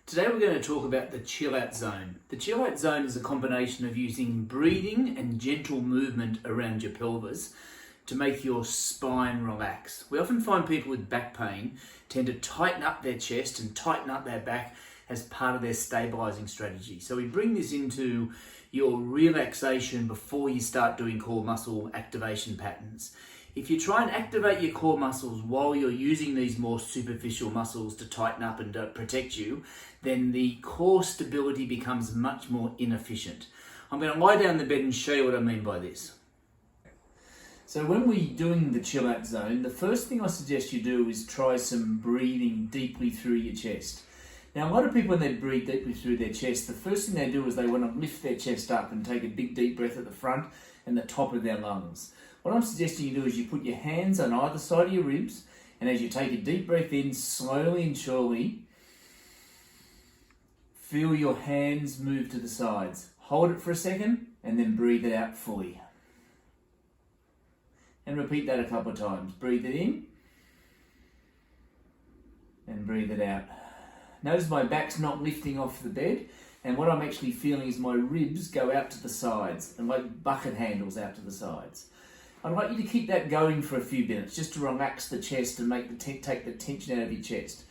Today we're going to talk about the Chillout Zone. The Chillout Zone is a combination of using breathing and gentle movement around your pelvis to make your spine relax. We often find people with back pain tend to tighten up their chest and tighten up their back as part of their stabilizing strategy. So we bring this into your relaxation before you start doing core muscle activation patterns. If you try and activate your core muscles while you're using these more superficial muscles to tighten up and protect you, then the core stability becomes much more inefficient. I'm going to lie down in the bed and show you what I mean by this. So when we're doing the Chillout Zone, the first thing I suggest you do is try some breathing deeply through your chest. Now, a lot of people, when they breathe deeply through their chest, the first thing they do is they want to lift their chest up and take a big deep breath at the front and the top of their lungs. What I'm suggesting you do is you put your hands on either side of your ribs, and as you take a deep breath in, slowly and surely, feel your hands move to the sides. Hold it for a second, and then breathe it out fully. And repeat that a couple of times. Breathe it in, and breathe it out. Notice my back's not lifting off the bed, and what I'm actually feeling is my ribs go out to the sides, and like bucket handles out to the sides. I'd like you to keep that going for a few minutes, just to relax the chest and take the tension out of your chest.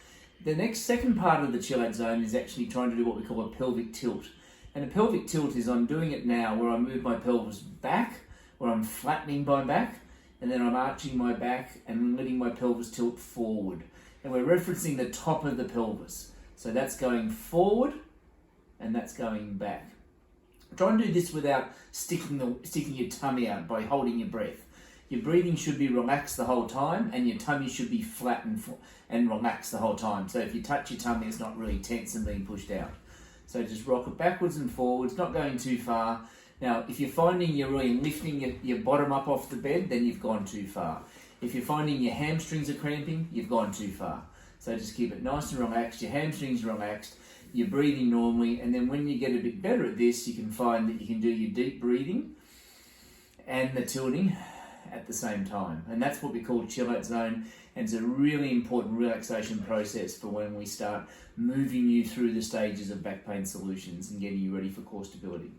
The second part of the Chillout Zone is actually trying to do what we call a pelvic tilt. And a pelvic tilt is I'm doing it now where I move my pelvis back, where I'm flattening my back, and then I'm arching my back and letting my pelvis tilt forward. And we're referencing the top of the pelvis. So that's going forward and that's going back. Try and do this without sticking your tummy out by holding your breath. Your breathing should be relaxed the whole time, and your tummy should be flat and relaxed the whole time. So if you touch your tummy, it's not really tense and being pushed out. So just rock it backwards and forwards, not going too far. Now, if you're finding you're really lifting your bottom up off the bed, then you've gone too far. If you're finding your hamstrings are cramping, you've gone too far. So just keep it nice and relaxed, your hamstrings relaxed, you're breathing normally, and then when you get a bit better at this, you can find that you can do your deep breathing and the tilting at the same time. And that's what we call Chillout Zone, and it's a really important relaxation process for when we start moving you through the stages of back pain solutions and getting you ready for core stability.